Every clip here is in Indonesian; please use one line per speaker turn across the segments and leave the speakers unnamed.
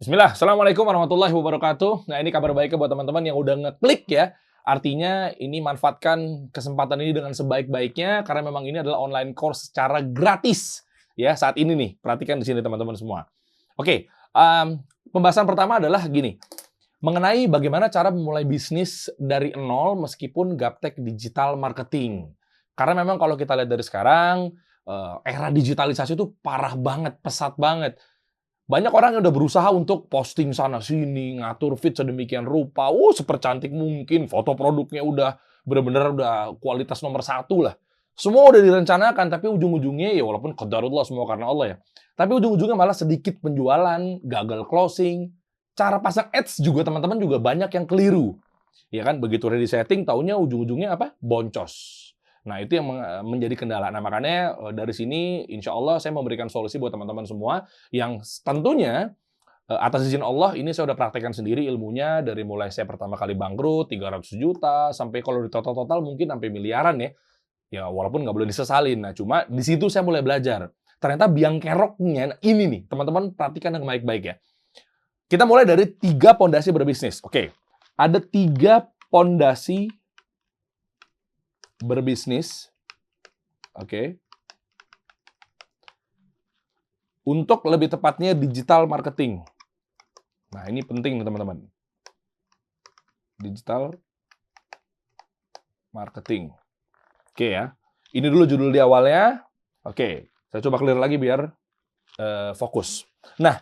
Bismillah, Assalamualaikum warahmatullahi wabarakatuh. Nah, ini kabar baiknya buat teman-teman yang udah ngeklik ya. Artinya ini manfaatkan kesempatan ini dengan sebaik-baiknya karena memang ini adalah online course secara gratis ya saat ini nih. Perhatikan di sini teman-teman semua. Oke, pembahasan pertama adalah gini. Mengenai bagaimana cara memulai bisnis dari nol meskipun gaptek digital marketing. Karena memang kalau kita lihat dari sekarang, era digitalisasi itu parah banget, pesat banget. Banyak orang yang udah berusaha untuk posting sana-sini, ngatur feed sedemikian rupa. Super cantik mungkin, foto produknya udah bener-bener udah kualitas nomor 1 lah. Semua udah direncanakan, tapi ujung-ujungnya ya walaupun qadarullah semua karena Allah ya. Tapi ujung-ujungnya malah sedikit penjualan, gagal closing. Cara pasang ads juga teman-teman juga banyak yang keliru. Ya kan, begitu udah di setting, taunya ujung-ujungnya apa? Boncos. Nah, itu yang menjadi kendala. Nah, makanya dari sini insya Allah saya memberikan solusi buat teman-teman semua yang tentunya atas izin Allah ini saya udah praktekkan sendiri ilmunya dari mulai saya pertama kali bangkrut 300 juta sampai kalau di total mungkin sampai miliaran ya. Ya walaupun nggak boleh disesalin. Nah, cuma di situ saya mulai belajar. Ternyata biang keroknya ini nih, teman-teman perhatikan dengan baik-baik ya. Kita mulai dari 3 pondasi berbisnis. Oke. Ada 3 pondasi berbisnis, oke. Untuk lebih tepatnya digital marketing. Nah, ini penting nih teman-teman. Digital marketing. Oke ya. Ini dulu judul di awalnya. Oke, saya coba clear lagi biar fokus. Nah,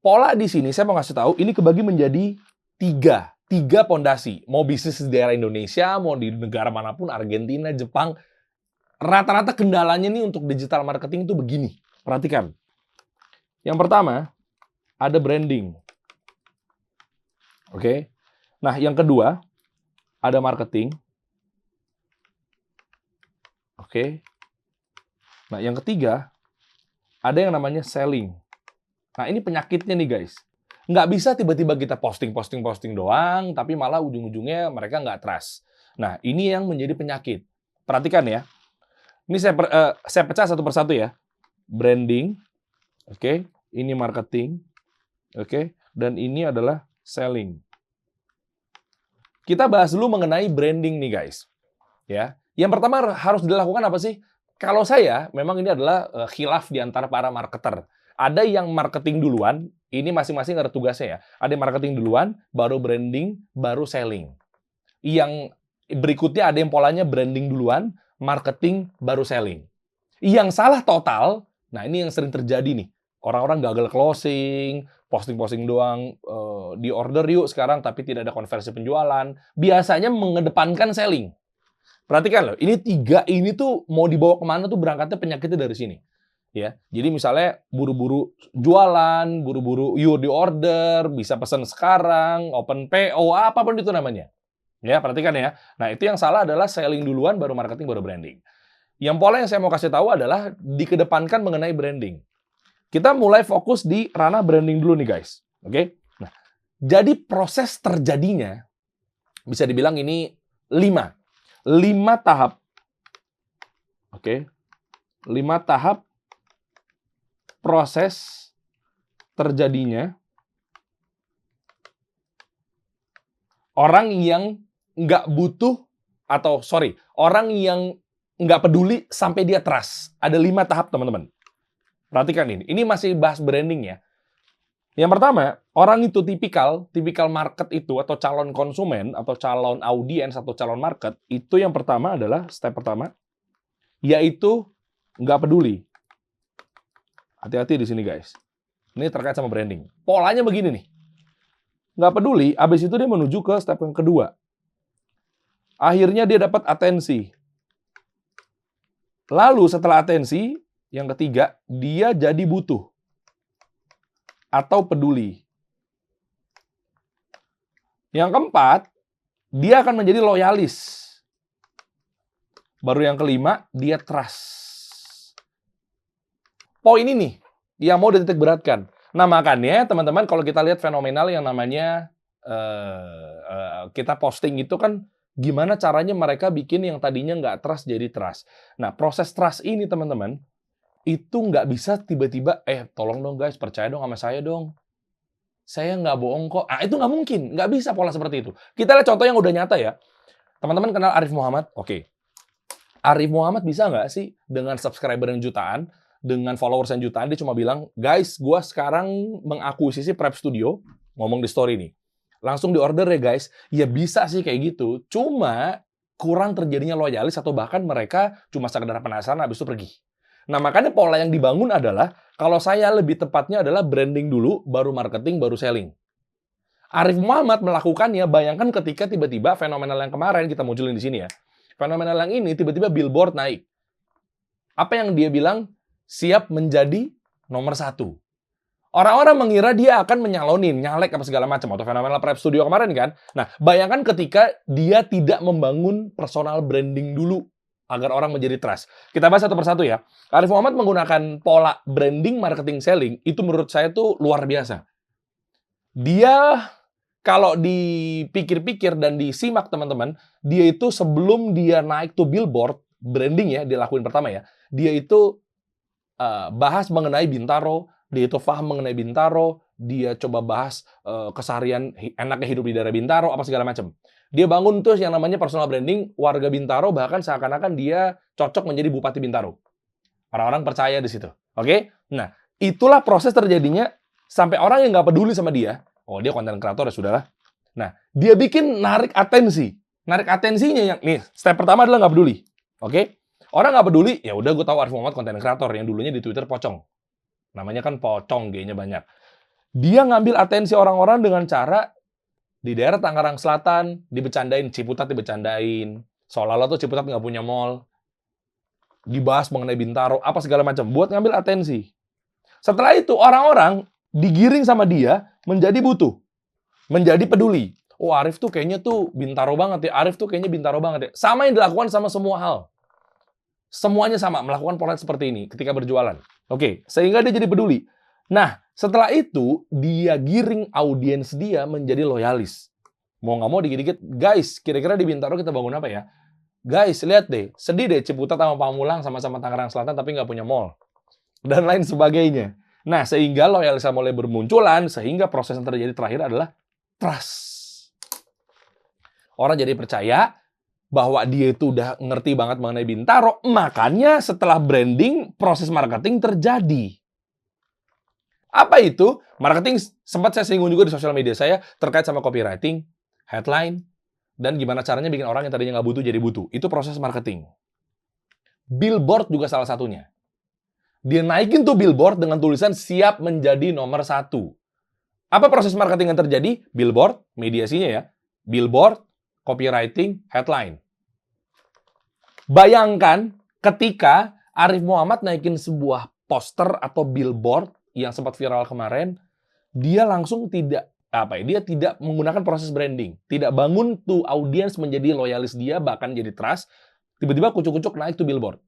pola di sini saya mau ngasih tahu ini kebagi menjadi 3 pondasi. Mau bisnis di daerah Indonesia, mau di negara manapun, Argentina, Jepang, rata-rata kendalanya nih untuk digital marketing itu begini. Perhatikan. Yang pertama, ada branding. Oke. Nah, yang kedua, ada marketing. Oke. Nah, yang ketiga, ada yang namanya selling. Nah, ini penyakitnya nih, guys. Nggak bisa tiba-tiba kita posting doang, tapi malah ujung-ujungnya mereka nggak trust. Nah, ini yang menjadi penyakit. Perhatikan ya. Ini saya pecah satu persatu ya. Branding, oke. Ini marketing, oke. Dan ini adalah selling. Kita bahas dulu mengenai branding nih, guys. Ya. Yang pertama harus dilakukan apa sih? Kalau saya, memang ini adalah khilaf di antara para marketer. Ada yang marketing duluan, ini masing-masing ada tugasnya ya. Ada yang marketing duluan, baru branding, baru selling. Yang berikutnya ada yang polanya branding duluan, marketing, baru selling. Yang salah total, nah ini yang sering terjadi nih. Orang-orang gagal closing, posting-posting doang, di order yuk sekarang, tapi tidak ada konversi penjualan. Biasanya mengedepankan selling. Perhatikan loh, ini 3 ini tuh mau dibawa kemana tuh berangkatnya penyakitnya dari sini. Ya, jadi misalnya buru-buru jualan, buru-buru yuk di order, bisa pesan sekarang, open PO, apapun itu namanya. Ya, perhatikan ya. Nah, itu yang salah adalah selling duluan, baru marketing, baru branding. Yang pola yang saya mau kasih tahu adalah dikedepankan mengenai branding. Kita mulai fokus di ranah branding dulu nih, guys. Oke? Nah, jadi proses terjadinya, bisa dibilang ini 5 tahap. Oke? 5 tahap proses terjadinya orang yang nggak butuh orang yang nggak peduli sampai dia trust. Ada 5 tahap, teman-teman. Perhatikan ini. Ini masih bahas branding ya. Yang pertama, orang itu tipikal market itu atau calon konsumen atau calon audiens atau calon market itu yang pertama adalah step pertama yaitu nggak peduli. Hati-hati di sini, guys. Ini terkait sama branding. Polanya begini nih. Nggak peduli, habis itu dia menuju ke step yang kedua. Akhirnya dia dapat atensi. Lalu setelah atensi, yang ketiga, dia jadi butuh. Atau peduli. Yang keempat, dia akan menjadi loyalis. Baru yang kelima, dia trust. Poin ini yang mau dititik beratkan. Nah, makanya teman-teman kalau kita lihat fenomenal yang namanya kita posting itu kan gimana caranya mereka bikin yang tadinya nggak trust jadi trust. Nah, proses trust ini teman-teman itu nggak bisa tiba-tiba, tolong dong guys, percaya dong sama saya dong. saya nggak bohong kok. Ah, itu nggak mungkin. Nggak bisa pola seperti itu. Kita lihat contoh yang udah nyata ya. Teman-teman kenal Arif Muhammad? Oke. Arif Muhammad bisa nggak sih dengan subscriber yang jutaan, dengan followers yang jutaan, dia cuma bilang, guys, gua sekarang mengakuisisi Prep Studio, ngomong di story nih. Langsung di-order ya guys. Ya bisa sih kayak gitu. Cuma kurang terjadinya loyalis atau bahkan mereka cuma sekedar penasaran habis itu pergi. Nah, makanya pola yang dibangun adalah, kalau saya lebih tepatnya adalah branding dulu, baru marketing, baru selling. Arif Muhammad melakukannya, bayangkan ketika tiba-tiba fenomenal yang kemarin, kita munculin di sini ya. Fenomenal yang ini, tiba-tiba billboard naik. Apa yang dia bilang? Siap menjadi nomor 1. Orang-orang mengira dia akan menyalonin, nyalek apa segala macam. Atau fenomenal Prep Studio kemarin kan. Nah, bayangkan ketika dia tidak membangun personal branding dulu, agar orang menjadi trust. Kita bahas satu persatu ya. Arif Muhammad menggunakan pola branding, marketing, selling, itu menurut saya tuh luar biasa. Dia, kalau dipikir-pikir dan disimak teman-teman, dia itu sebelum dia naik tuh billboard, branding ya, dia lakuin pertama ya, dia itu bahas mengenai Bintaro, dia itu paham mengenai Bintaro, dia coba bahas keseharian enaknya hidup di daerah Bintaro, apa segala macam. Dia bangun tuh yang namanya personal branding, warga Bintaro, bahkan seakan-akan dia cocok menjadi Bupati Bintaro. Orang-orang percaya di situ. Oke? Nah, itulah proses terjadinya sampai orang yang nggak peduli sama dia. Oh, dia konten kreator ya sudahlah. Nah, dia bikin narik atensi. Narik atensinya yang nih, step pertama adalah nggak peduli. Oke? Orang nggak peduli, ya udah gue tahu Arif Muhammad konten kreator yang dulunya di Twitter Pocong. Namanya kan Pocong, G-nya banyak. Dia ngambil atensi orang-orang dengan cara di daerah Tangerang Selatan dibecandain, Ciputat dibecandain, seolah-olah tuh Ciputat nggak punya mall, dibahas mengenai Bintaro, apa segala macam, buat ngambil atensi. Setelah itu orang-orang digiring sama dia menjadi butuh, menjadi peduli. Oh, Arif tuh kayaknya tuh Bintaro banget ya, Arif tuh kayaknya Bintaro banget ya. Sama yang dilakukan sama semua hal. Semuanya sama, melakukan pola seperti ini ketika berjualan. Oke, sehingga dia jadi peduli. Nah, setelah itu, dia giring audiens dia menjadi loyalis. Mau nggak mau dikit-dikit, guys, kira-kira di Bintaro kita bangun apa ya? Guys, lihat deh, sedih deh Ciputat sama Pamulang sama-sama Tangerang Selatan tapi nggak punya mall. Dan lain sebagainya. Nah, sehingga loyalitas mulai bermunculan, sehingga proses yang terjadi terakhir adalah trust. Orang jadi percaya bahwa dia itu udah ngerti banget mengenai Bintaro, makanya setelah branding, proses marketing terjadi. Apa itu? Marketing sempat saya singgung juga di sosial media saya terkait sama copywriting, headline, dan gimana caranya bikin orang yang tadinya nggak butuh jadi butuh. Itu proses marketing. Billboard juga salah satunya. Dia naikin tuh billboard dengan tulisan siap menjadi nomor 1. Apa proses marketing yang terjadi? Billboard, mediasinya ya. Billboard, copywriting, headline. Bayangkan ketika Arif Muhammad naikin sebuah poster atau billboard yang sempat viral kemarin, dia langsung tidak dia tidak menggunakan proses branding, tidak bangun tuh audiens menjadi loyalis dia, bahkan jadi trust. Tiba-tiba kucuk-kucuk naik tuh billboard.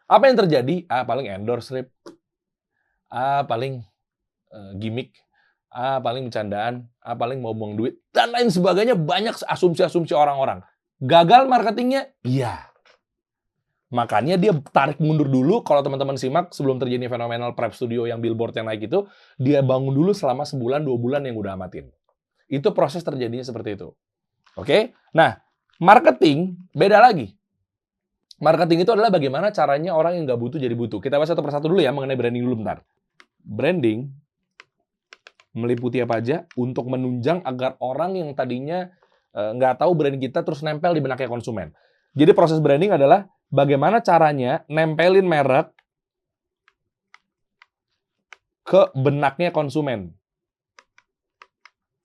Apa yang terjadi? Paling endorse rip, paling gimmick, paling bercandaan, paling mau buang duit, dan lain sebagainya. Banyak asumsi-asumsi orang-orang. Gagal marketingnya? Iya. Makanya dia tarik mundur dulu. Kalau teman-teman simak, sebelum terjadi fenomenal Prep Studio yang billboard yang naik itu, dia bangun dulu selama sebulan, 2 bulan yang udah amatin. Itu proses terjadinya seperti itu. Oke? Nah, marketing beda lagi. Marketing itu adalah bagaimana caranya orang yang nggak butuh jadi butuh. Kita bahas satu persatu dulu ya, mengenai branding dulu bentar. Branding meliputi apa aja untuk menunjang agar orang yang tadinya nggak tahu brand kita terus nempel di benaknya konsumen. Jadi proses branding adalah bagaimana caranya nempelin merek ke benaknya konsumen.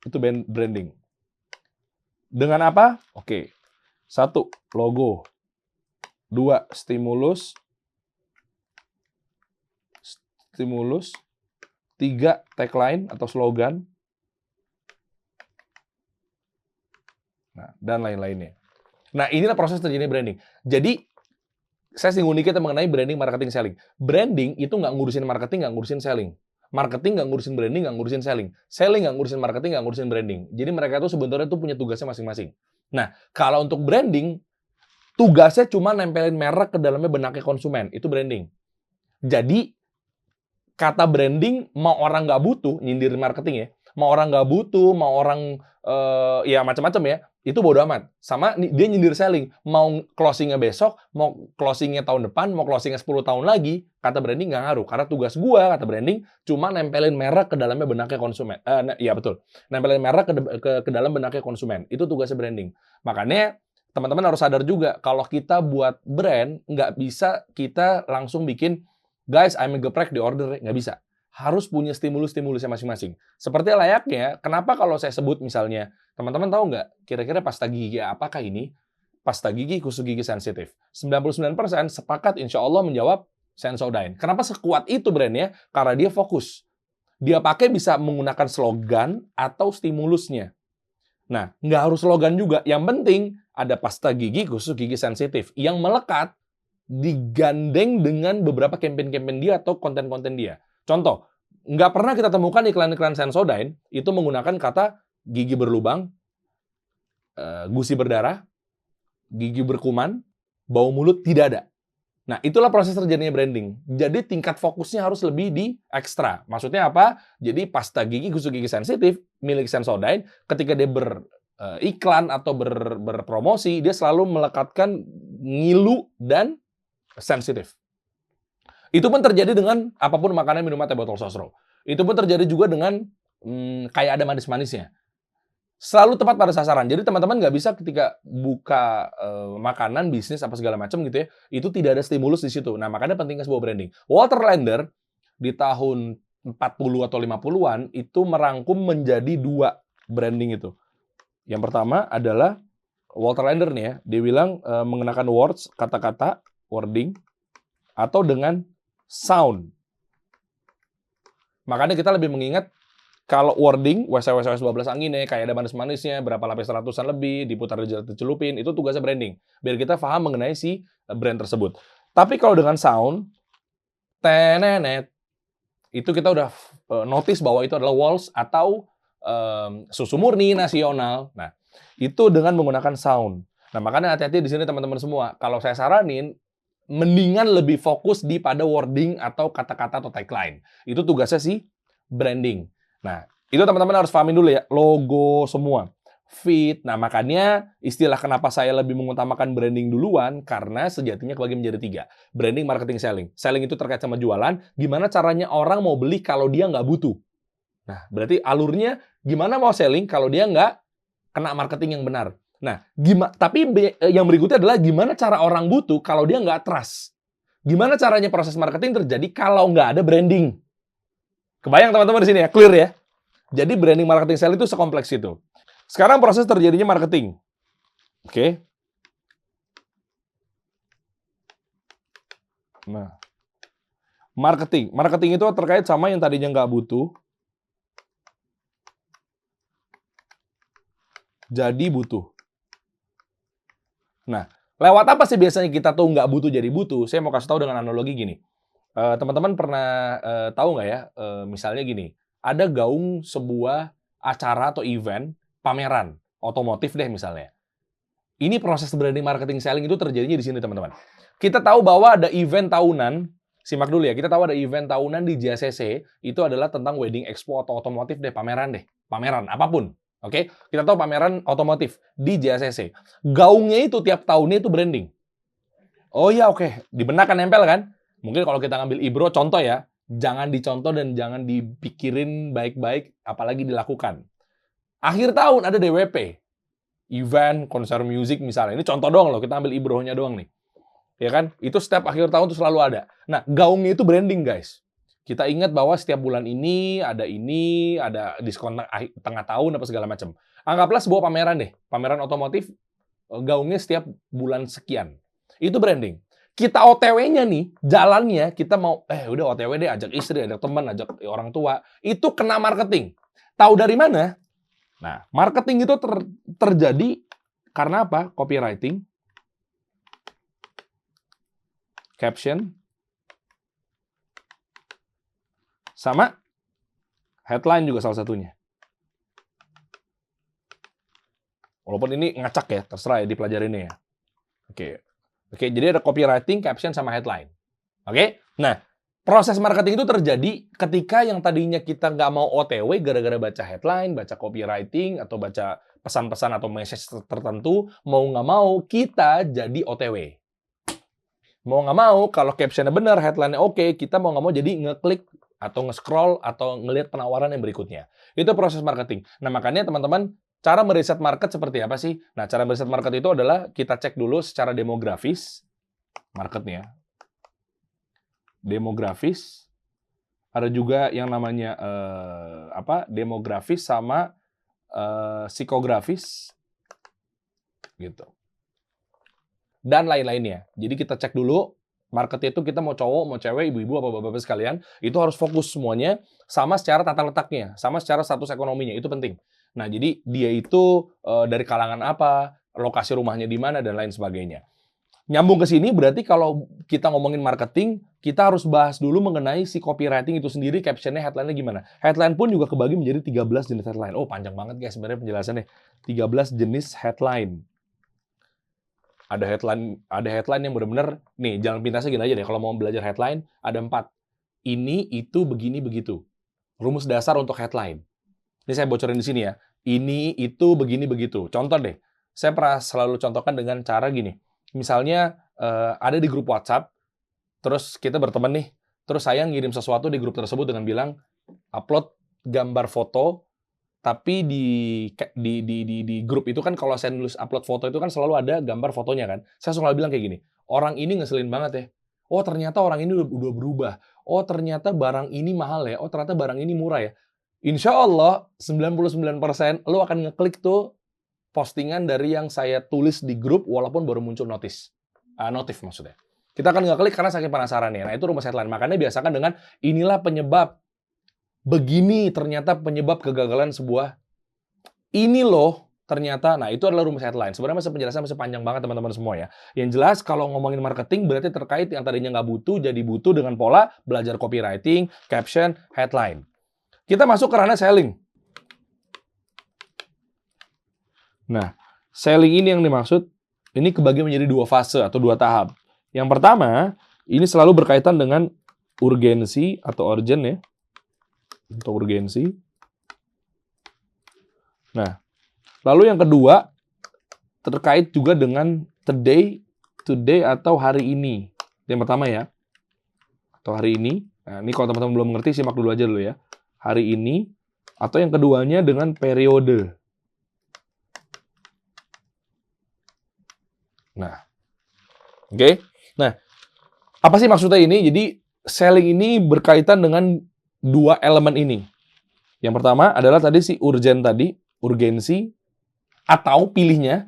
Itu branding. Dengan apa? Oke. 1, logo. 2, stimulus. 3, tagline atau slogan. Nah, dan lain-lainnya. Nah, inilah proses terjadi branding. Jadi, saya singgung dikit mengenai branding, marketing, selling. Branding itu nggak ngurusin marketing, nggak ngurusin selling. Marketing nggak ngurusin branding, nggak ngurusin selling. Selling nggak ngurusin marketing, nggak ngurusin branding. Jadi mereka itu sebenarnya tuh punya tugasnya masing-masing. Nah, kalau untuk branding, tugasnya cuma nempelin merek ke dalamnya benaknya konsumen. Itu branding. Jadi, kata branding, mau orang nggak butuh, nyindir marketing ya, Mau orang nggak butuh, mau orang ya macam-macam ya, itu bodo amat. Sama dia nyindir selling, mau closing-nya besok, mau closing-nya tahun depan, mau closing-nya 10 tahun lagi, kata branding nggak ngaruh. Karena tugas gua, kata branding, cuma nempelin merek ke dalamnya benaknya konsumen. Iya betul, nempelin merek ke dalam benaknya konsumen. Itu tugasnya branding. Makanya teman-teman harus sadar juga, kalau kita buat brand, nggak bisa kita langsung bikin, guys, I'm a geprek di order, nggak bisa. Harus punya stimulus-stimulusnya masing-masing. Seperti layaknya, kenapa kalau saya sebut misalnya, teman-teman tahu nggak, kira-kira pasta gigi apakah ini? Pasta gigi khusus gigi sensitif. 99% sepakat insya Allah menjawab Sensodyne. Kenapa sekuat itu brandnya? Karena dia fokus. Dia pakai bisa menggunakan slogan atau stimulusnya. Nah, nggak harus slogan juga. Yang penting ada pasta gigi khusus gigi sensitif yang melekat digandeng dengan beberapa campaign-campaign dia atau konten-konten dia. Contoh, nggak pernah kita temukan iklan-iklan Sensodyne itu menggunakan kata gigi berlubang, gusi berdarah, gigi berkuman, bau mulut, tidak ada. Nah, itulah proses terjadinya branding. Jadi tingkat fokusnya harus lebih di ekstra. Maksudnya apa? Jadi pasta gigi khusus gigi sensitif milik Sensodyne, ketika dia beriklan atau berpromosi, dia selalu melekatkan ngilu dan sensitif. Itu pun terjadi dengan apapun makanan, minuman, teh botol sosro. Itu pun terjadi juga dengan kayak ada manis-manisnya. Selalu tepat pada sasaran. Jadi teman-teman nggak bisa ketika buka makanan, bisnis, apa segala macam gitu ya, itu tidak ada stimulus di situ. Nah, makanya pentingnya sebuah branding. Walter Lander di tahun 40 atau 50-an itu merangkum menjadi 2 branding itu. Yang pertama adalah Walter Lander nih ya, dia bilang mengenakan words, kata-kata, wording, atau dengan sound. Makanya kita lebih mengingat kalau wording, WSWS 12 angin ya, kayak ada manis-manisnya, berapa lapis ratusan lebih, diputar dicelupin, itu tugasnya branding. Biar kita paham mengenai si brand tersebut. Tapi kalau dengan sound, tenenet, itu kita udah notice bahwa itu adalah Walls atau susu murni nasional. Nah, itu dengan menggunakan sound. Nah, makanya hati-hati di sini teman-teman semua. Kalau saya saranin, mendingan lebih fokus di pada wording atau kata-kata atau tagline. Itu tugasnya sih branding. Nah, itu teman-teman harus pahamin dulu ya, logo semua. Fit. Nah, makanya istilah kenapa saya lebih mengutamakan branding duluan, karena sejatinya kebagi menjadi 3. Branding, marketing, selling. Selling itu terkait sama jualan, gimana caranya orang mau beli kalau dia nggak butuh. Nah, berarti alurnya gimana mau selling kalau dia nggak kena marketing yang benar. Nah, tapi yang berikutnya adalah gimana cara orang butuh kalau dia nggak trust. Gimana caranya proses marketing terjadi kalau nggak ada branding. Kebayang teman-teman di sini ya, clear ya. Jadi branding, marketing, selling itu sekompleks itu. Sekarang proses terjadinya marketing. Oke. Nah, marketing. Marketing itu terkait sama yang tadinya nggak butuh, jadi butuh. Nah, lewat apa sih biasanya kita tuh nggak butuh jadi butuh? Saya mau kasih tahu dengan analogi gini. Teman-teman pernah tahu nggak ya, misalnya gini, ada gaung sebuah acara atau event pameran otomotif deh misalnya. Ini proses branding, marketing, selling itu terjadinya di sini teman-teman. Kita tahu bahwa ada event tahunan, simak dulu ya, kita tahu ada event tahunan di JCC, itu adalah tentang wedding expo atau otomotif deh, pameran apapun. Oke, kita tahu pameran otomotif di JCC. Gaungnya itu tiap tahunnya itu branding. Oh iya, oke, di benak kan nempel kan? Mungkin kalau kita ngambil Ibro contoh ya, jangan dicontoh dan jangan dipikirin baik-baik, apalagi dilakukan. Akhir tahun ada DWP, event, konser musik misalnya. Ini contoh doang loh, kita ambil Ibrohnya doang nih. Ya kan? Itu setiap akhir tahun tuh selalu ada. Nah, gaungnya itu branding, guys. Kita ingat bahwa setiap bulan ini, ada diskon tengah tahun, apa segala macam. Anggaplah sebuah pameran deh, pameran otomotif, gaungnya setiap bulan sekian. Itu branding. Kita OTW-nya nih, jalannya, kita mau, udah OTW deh, ajak istri, ajak teman, ajak orang tua. Itu kena marketing. Tahu dari mana? Nah, marketing itu terjadi karena apa? Copywriting, caption, sama headline juga salah satunya. Walaupun ini ngacak ya, terserah ya dipelajarinnya ya. Oke, jadi ada copywriting, caption, sama headline. Oke? Nah, Proses marketing itu terjadi ketika yang tadinya kita nggak mau OTW gara-gara baca headline, baca copywriting, atau baca pesan-pesan atau message tertentu, mau nggak mau kita jadi OTW. Mau nggak mau, kalau captionnya benar, headline-nya oke, kita mau nggak mau jadi ngeklik atau nge-scroll atau ngelihat penawaran yang berikutnya. Itu proses marketing. Nah, makanya teman-teman, cara meriset market seperti apa sih? Nah, cara meriset market itu adalah kita cek dulu secara demografis marketnya. Demografis, ada juga yang namanya demografis sama psikografis gitu. Dan lain-lainnya. Jadi kita cek dulu marketnya itu kita mau cowok, mau cewek, ibu-ibu, apa bapak-bapak sekalian, itu harus fokus semuanya sama secara tata letaknya, sama secara status ekonominya, itu penting. Nah, jadi dia itu dari kalangan apa, lokasi rumahnya di mana, dan lain sebagainya. Nyambung ke sini berarti kalau kita ngomongin marketing, kita harus bahas dulu mengenai si copywriting itu sendiri, captionnya, headline-nya gimana. Headline pun juga kebagi menjadi 13 jenis headline. Oh, panjang banget guys sebenarnya penjelasannya. 13 jenis headline. Ada headline yang benar-benar, nih jangan pintasnya gini aja deh, kalau mau belajar headline, ada 4. Ini, itu, begini, begitu. Rumus dasar untuk headline. Ini saya bocorin di sini ya. Ini, itu, begini, begitu. Contoh deh, saya pernah selalu contohkan dengan cara gini. Misalnya ada di grup WhatsApp, terus kita berteman nih, terus saya ngirim sesuatu di grup tersebut dengan bilang, upload gambar foto, tapi di grup itu kan kalau saya nulis upload foto itu kan selalu ada gambar fotonya kan. Saya selalu bilang kayak gini, orang ini ngeselin banget ya. Oh ternyata orang ini udah berubah. Oh ternyata barang ini mahal ya. Oh ternyata barang ini murah ya. Insya Allah 99% lo akan ngeklik tuh postingan dari yang saya tulis di grup walaupun baru muncul notif maksudnya. Kita akan ngeklik karena saking penasaran ya. Nah itu rumus headline. Makanya biasakan dengan inilah penyebab. Begini ternyata penyebab kegagalan sebuah. Ini loh ternyata. Nah itu adalah rumus headline. Sebenarnya penjelasan masih panjang banget teman-teman semua ya. Yang jelas kalau ngomongin marketing berarti terkait yang tadinya nggak butuh jadi butuh dengan pola belajar copywriting, caption, headline. Kita masuk ke ranah selling. Nah, selling ini yang dimaksud, ini kebagi menjadi 2 fase atau 2 tahap. Yang pertama, ini selalu berkaitan dengan urgensi atau urgent ya. Atau urgensi. Nah, lalu yang kedua, terkait juga dengan today atau hari ini. Yang pertama ya, atau hari ini. Nah, ini kalau teman-teman belum mengerti, simak dulu aja dulu ya. Hari ini, atau yang keduanya dengan periode. Nah, oke. Nah, apa sih maksudnya ini? Jadi, selling ini berkaitan dengan 2 elemen ini. Yang pertama adalah tadi si urgensi, atau pilihnya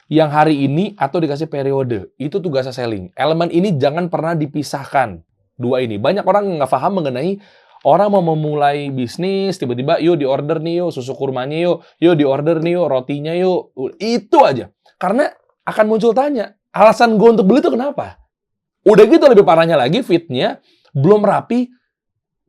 yang hari ini atau dikasih periode. Itu tugasnya selling. Elemen ini jangan pernah dipisahkan. 2 ini. Banyak orang yang nggak paham mengenai orang mau memulai bisnis, tiba-tiba yuk di-order nih yuk, susu kurmanya yuk di-order nih yuk, rotinya yuk. Itu aja. Karena akan muncul tanya, alasan gue untuk beli itu kenapa? Udah gitu lebih parahnya lagi, feed-nya belum rapi.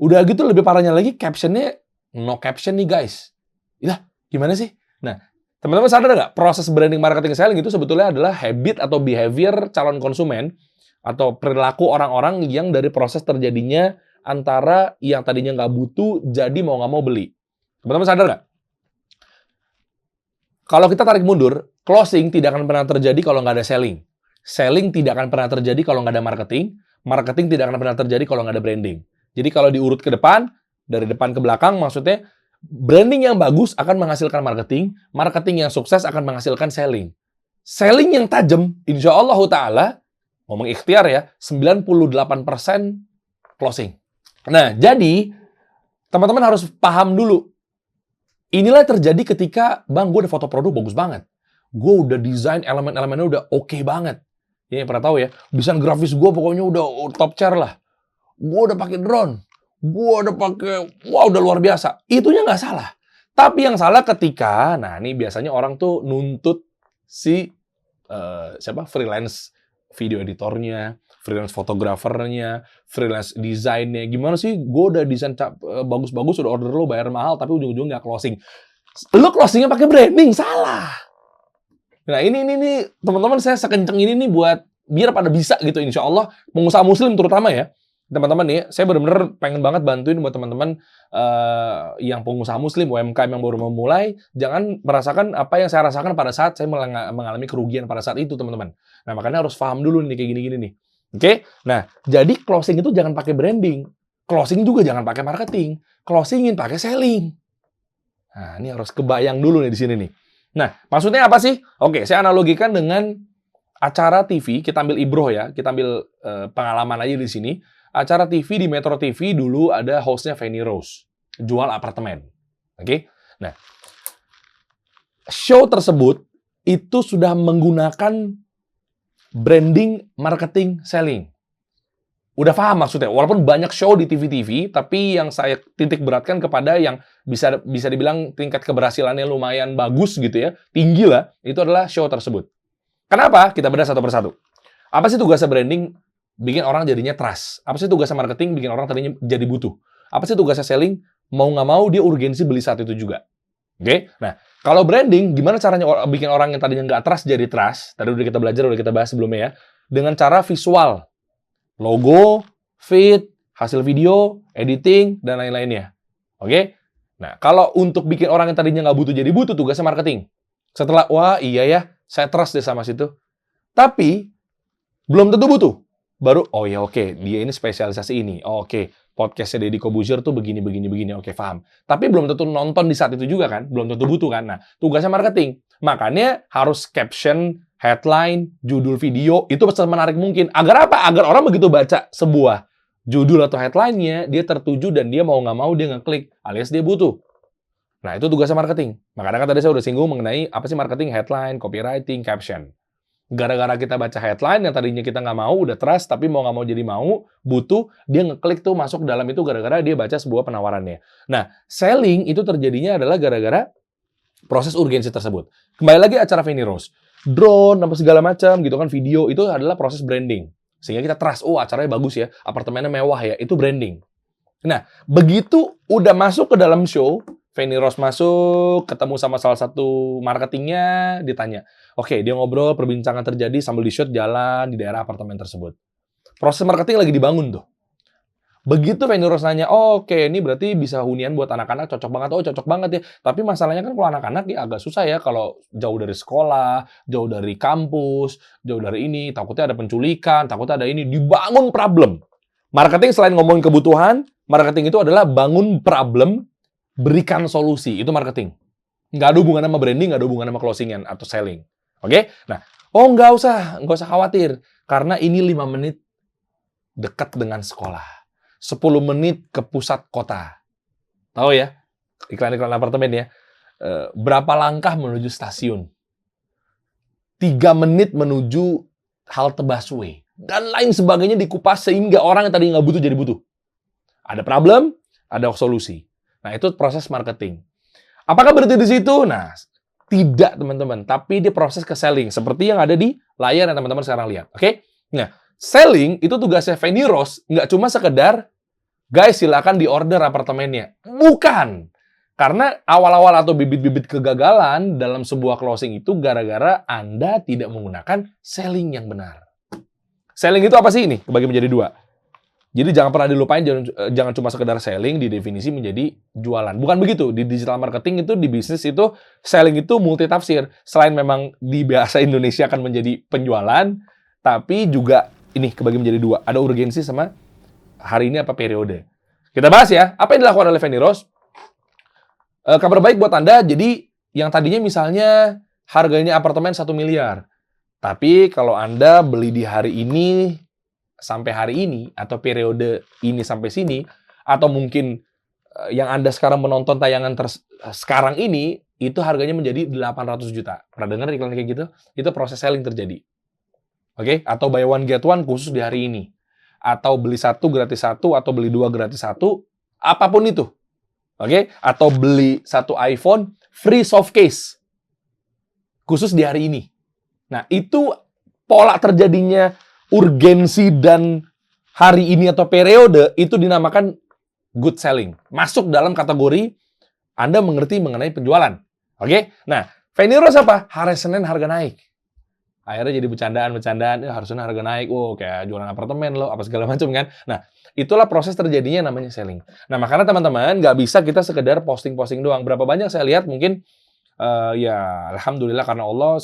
Udah gitu lebih parahnya lagi, caption-nya no caption nih guys. Ya, gimana sih? Nah, teman-teman sadar nggak? Proses branding, marketing, selling itu sebetulnya adalah habit atau behavior calon konsumen atau perilaku orang-orang yang dari proses terjadinya antara yang tadinya nggak butuh jadi mau nggak mau beli. Teman-teman sadar nggak? Kalau kita tarik mundur, closing tidak akan pernah terjadi kalau nggak ada selling. Selling tidak akan pernah terjadi kalau nggak ada marketing. Marketing tidak akan pernah terjadi kalau nggak ada branding. Jadi kalau diurut ke depan, dari depan ke belakang, maksudnya branding yang bagus akan menghasilkan marketing. Marketing yang sukses akan menghasilkan selling. Selling yang tajam, insya Allah ta'ala, ngomong ikhtiar ya, 98% closing. Nah, jadi teman-teman harus paham dulu. Inilah yang terjadi ketika, bang, gue udah foto produk bagus banget. Gue udah desain elemen-elemennya udah oke banget. Ya, pernah tahu ya, desain grafis gue pokoknya udah top tier lah. Gue udah pakai drone. Gue udah pakai, wah udah luar biasa. Itunya nggak salah. Tapi yang salah ketika, nah ini biasanya orang tuh nuntut si freelance video editornya, freelance fotografernya, freelance desainnya. Gimana sih? Gue udah desain bagus-bagus, udah order lo, bayar mahal, tapi ujung-ujungnya nggak closing. Lo closingnya pakai branding, salah. Nah ini teman-teman, saya sekenceng ini nih buat biar pada bisa gitu, insya Allah pengusaha muslim terutama ya. teman-teman nih, saya benar-benar pengen banget bantuin buat teman-teman yang pengusaha muslim, UMKM yang baru memulai, jangan merasakan apa yang saya rasakan pada saat saya mengalami kerugian pada saat itu, teman-teman. Nah, makanya harus paham dulu nih kayak gini-gini nih. Oke? Nah, jadi closing itu jangan pakai branding. Closing juga jangan pakai marketing. Closingin pakai selling. Nah, ini harus kebayang dulu nih di sini nih. Nah, maksudnya apa sih? Oke, saya analogikan dengan acara TV, kita ambil Ibroh ya, kita ambil pengalaman aja di sini. Acara TV di Metro TV dulu ada hostnya Feni Rose, jual apartemen. Oke? Nah, show tersebut itu sudah menggunakan branding, marketing, selling. Udah paham maksudnya? Walaupun banyak show di TV-TV, tapi yang saya titik beratkan kepada yang bisa dibilang tingkat keberhasilannya lumayan bagus gitu ya, tinggi lah, itu adalah show tersebut. Kenapa? Kita bedah satu persatu. Apa sih tugasnya branding? Bikin orang jadinya trust. Apa sih tugasnya marketing? Bikin orang tadinya jadi butuh. Apa sih tugasnya selling? Mau nggak mau dia urgensi beli saat itu juga. Oke? Nah, kalau branding, gimana caranya bikin orang yang tadinya nggak trust jadi trust? Tadi udah kita belajar, udah kita bahas sebelumnya ya. Dengan cara visual. Logo, feed, hasil video, editing, dan lain-lainnya. Oke? Nah, kalau untuk bikin orang yang tadinya nggak butuh jadi butuh, tugasnya marketing. Setelah, wah iya ya, saya trust deh sama situ. Tapi, belum tentu butuh. Baru, oh ya oke, dia ini spesialisasi ini. Oh, oke, podcastnya Deddy Corbuzier tuh begini. Oke, paham. Tapi belum tentu nonton di saat itu juga kan? Belum tentu butuh kan? Nah, tugasnya marketing. Makanya harus caption, headline, judul video, itu semenarik mungkin. Agar apa? Agar orang begitu baca sebuah judul atau headline-nya, dia tertuju dan dia mau nggak mau dia ngeklik, alias dia butuh. Nah, itu tugasnya marketing. Makanya kan tadi saya udah singgung mengenai apa sih marketing, headline, copywriting, caption. Gara-gara kita baca headline yang tadinya kita nggak mau, udah trust, tapi mau nggak mau jadi mau, butuh, dia ngeklik tuh masuk dalam itu gara-gara dia baca sebuah penawarannya. Nah, selling itu terjadinya adalah gara-gara proses urgensi tersebut. Kembali lagi acara Feni Rose. Drone, apa segala macam gitu kan, video, itu adalah proses branding. Sehingga kita trust, oh acaranya bagus ya, apartemennya mewah ya, itu branding. Nah, begitu udah masuk ke dalam show, Feni Rose masuk, ketemu sama salah satu marketingnya, ditanya. Oke, dia ngobrol, perbincangan terjadi sambil di-shoot jalan di daerah apartemen tersebut. Proses marketing lagi dibangun tuh. Begitu Feni Rose nanya, oh, oke, ini berarti bisa hunian buat anak-anak, cocok banget. Oh, cocok banget ya. Tapi masalahnya kan kalau anak-anak ya agak susah ya, kalau jauh dari sekolah, jauh dari kampus, jauh dari ini, takutnya ada penculikan, takutnya ada ini, dibangun problem. Marketing selain ngomongin kebutuhan, marketing itu adalah bangun problem, berikan solusi, itu marketing. Nggak ada hubungan sama branding, nggak ada hubungan sama closingan atau selling. Oke? Nah, oh nggak usah khawatir. Karena ini 5 menit dekat dengan sekolah. 10 menit ke pusat kota. Tahu ya? Iklan-iklan apartemen ya. Berapa langkah menuju stasiun? 3 menit menuju halte busway. Dan lain sebagainya dikupas sehingga orang yang tadi nggak butuh jadi butuh. Ada problem, ada solusi. Nah, itu proses marketing. Apakah berhenti di situ? Nah, tidak teman-teman. Tapi dia proses ke selling. Seperti yang ada di layar yang teman-teman sekarang lihat. Oke? Nah, selling itu tugasnya Feni Rose nggak cuma sekedar, guys silakan di-order apartemennya. Bukan. Karena awal-awal atau bibit-bibit kegagalan dalam sebuah closing itu gara-gara Anda tidak menggunakan selling yang benar. Selling itu apa sih ini? Kebagi menjadi 2. Jadi jangan pernah dilupain, jangan cuma sekedar selling didefinisi menjadi jualan. Bukan begitu. Di digital marketing itu, di bisnis itu, selling itu multitafsir. Selain memang di bahasa Indonesia akan menjadi penjualan, tapi juga ini kebagi menjadi 2. Ada urgensi sama hari ini apa periode. Kita bahas ya, apa yang dilakukan oleh Feni Rose? Kabar baik buat Anda, jadi yang tadinya misalnya harganya apartemen 1 miliar. Tapi kalau Anda beli di hari ini, sampai hari ini, atau periode ini sampai sini, atau mungkin yang Anda sekarang menonton tayangan sekarang ini, itu harganya menjadi 800 juta. Pernah dengar iklan kayak gitu? Itu proses selling terjadi. Oke? Atau buy one get one khusus di hari ini. Atau beli 1 gratis 1, atau beli 2 gratis 1, apapun itu. Oke? Atau beli 1 iPhone, free soft case. Khusus di hari ini. Nah, itu pola terjadinya urgensi dan hari ini atau periode itu dinamakan good selling. Masuk dalam kategori Anda mengerti mengenai penjualan. Oke? Nah, Feni Rose apa? Hari Senin harga naik. Akhirnya jadi bercandaan-bercandaan, ya harusnya harga naik, kayak jualan apartemen loh, apa segala macam kan. Nah, itulah proses terjadinya namanya selling. Nah, makanya teman-teman, nggak bisa kita sekedar posting-posting doang. Berapa banyak saya lihat mungkin, ya alhamdulillah karena Allah,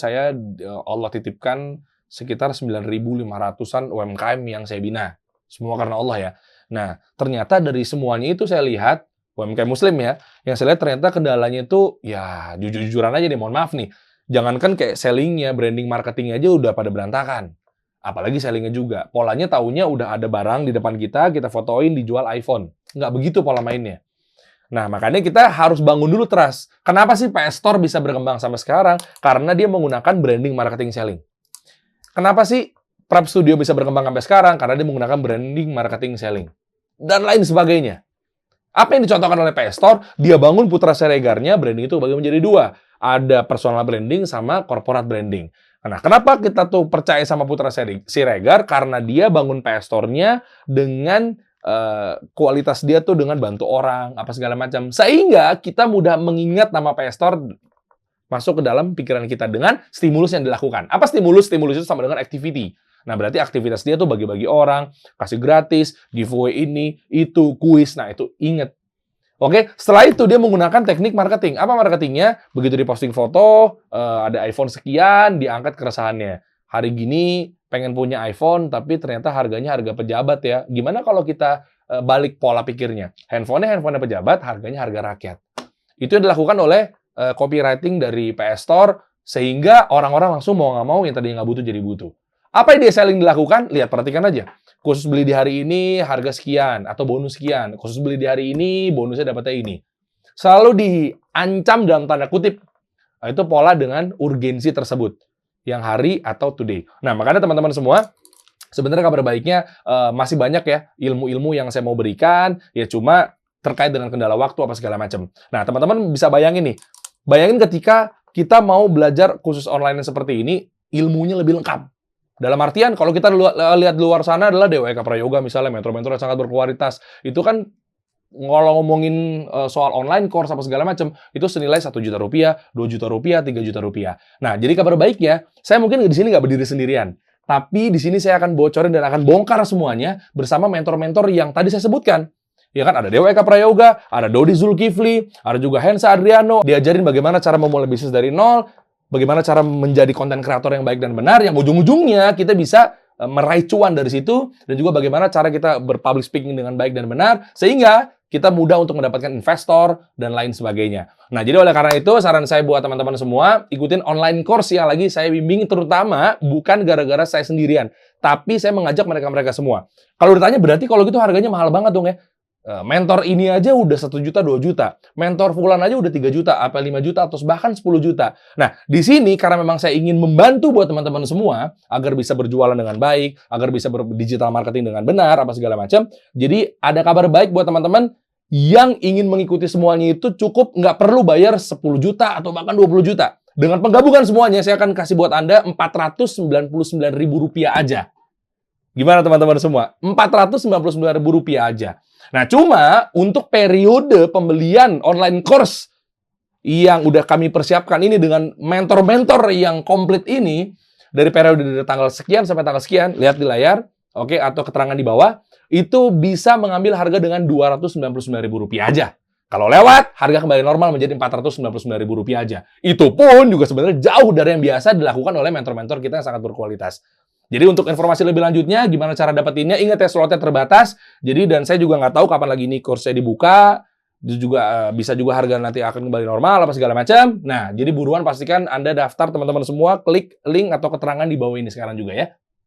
Allah titipkan sekitar 9.500-an UMKM yang saya bina. Semua karena Allah ya. Nah, ternyata dari semuanya itu saya lihat, UMKM Muslim ya, yang saya lihat ternyata kendalanya itu, ya jujur-jujuran aja nih, mohon maaf nih. Jangankan kayak selling-nya, branding, marketing aja udah pada berantakan. Apalagi selling-nya juga. Polanya taunya udah ada barang di depan kita fotoin, dijual iPhone. Nggak begitu pola mainnya. Nah, makanya kita harus bangun dulu trust. Kenapa sih PS Store bisa berkembang sampai sekarang? Karena dia menggunakan branding, marketing, selling. Kenapa sih Prep Studio bisa berkembang sampai sekarang? Karena dia menggunakan branding, marketing, selling. Dan lain sebagainya. Apa yang dicontohkan oleh PS Store? Dia bangun Putra Siregarnya, branding itu bagi menjadi dua. Ada personal branding sama corporate branding. Nah, kenapa kita tuh percaya sama Putra Siregar? Karena dia bangun PS Store-nya dengan kualitas dia tuh dengan bantu orang, apa segala macam. Sehingga kita mudah mengingat nama PS Store masuk ke dalam pikiran kita dengan stimulus yang dilakukan. Apa stimulus? Stimulus itu sama dengan activity. Nah, berarti aktivitas dia tuh bagi-bagi orang, kasih gratis, giveaway ini, itu, kuis. Nah, itu inget. Oke, setelah itu dia menggunakan teknik marketing. Apa marketingnya? Begitu diposting foto, ada iPhone sekian, diangkat keresahannya. Hari gini pengen punya iPhone, tapi ternyata harganya harga pejabat ya. Gimana kalau kita balik pola pikirnya? Handphone pejabat, harganya harga rakyat. Itu yang dilakukan oleh copywriting dari PS Store, sehingga orang-orang langsung mau nggak mau yang tadinya nggak butuh jadi butuh. Apa yang dia selling dilakukan? Lihat, perhatikan aja. Khusus beli di hari ini, harga sekian, atau bonus sekian. Khusus beli di hari ini, bonusnya dapatnya ini. Selalu diancam dalam tanda kutip. Nah, itu pola dengan urgensi tersebut. Yang hari atau today. Nah, makanya teman-teman semua, sebenarnya kabar baiknya masih banyak ya ilmu-ilmu yang saya mau berikan. Ya cuma terkait dengan kendala waktu, apa segala macam. Nah, teman-teman bisa bayangin nih. Bayangin ketika kita mau belajar khusus online seperti ini, ilmunya lebih lengkap. Dalam artian, kalau kita lihat di luar sana adalah DWK Prayoga misalnya, mentor-mentor yang sangat berkualitas. Itu kan, kalau ngomongin soal online course apa segala macam, itu senilai 1 juta rupiah, 2 juta rupiah, 3 juta rupiah. Nah, jadi kabar baiknya, saya mungkin di sini nggak berdiri sendirian. Tapi di sini saya akan bocorin dan akan bongkar semuanya bersama mentor-mentor yang tadi saya sebutkan. Ya kan, ada DWK Prayoga, ada Dodi Zulkifli, ada juga Hensa Adriano. Diajarin bagaimana cara memulai bisnis dari nol, bagaimana cara menjadi konten kreator yang baik dan benar, yang ujung-ujungnya kita bisa meraih cuan dari situ, dan juga bagaimana cara kita berpublic speaking dengan baik dan benar, sehingga kita mudah untuk mendapatkan investor dan lain sebagainya. Nah, jadi oleh karena itu, saran saya buat teman-teman semua, ikutin online course yang lagi saya bimbing, terutama bukan gara-gara saya sendirian, tapi saya mengajak mereka-mereka semua. Kalau ditanya, berarti kalau gitu harganya mahal banget dong ya? Mentor ini aja udah 1 juta, 2 juta. Mentor fulan aja udah 3 juta, apa 5 juta, atau bahkan 10 juta. Nah, di sini karena memang saya ingin membantu buat teman-teman semua, agar bisa berjualan dengan baik, agar bisa berdigital marketing dengan benar, apa segala macam. Jadi, ada kabar baik buat teman-teman yang ingin mengikuti semuanya itu cukup nggak perlu bayar 10 juta, atau bahkan 20 juta. Dengan penggabungan semuanya, saya akan kasih buat Anda Rp499.000 aja. Gimana teman-teman semua? Rp499.000 aja. Nah, cuma untuk periode pembelian online course yang udah kami persiapkan ini dengan mentor-mentor yang komplit ini, dari periode dari tanggal sekian sampai tanggal sekian, lihat di layar, oke, atau keterangan di bawah, itu bisa mengambil harga dengan Rp299.000 aja. Kalau lewat, harga kembali normal menjadi Rp499.000 aja. Itu pun juga sebenarnya jauh dari yang biasa dilakukan oleh mentor-mentor kita yang sangat berkualitas. Jadi untuk informasi lebih lanjutnya, gimana cara dapetinnya, ingat ya slotnya terbatas. Jadi dan saya juga nggak tahu kapan lagi ini course-nya dibuka. Itu juga bisa juga harga nanti akan kembali normal apa segala macam. Nah, jadi buruan pastikan Anda daftar teman-teman semua, klik link atau keterangan di bawah ini sekarang juga ya.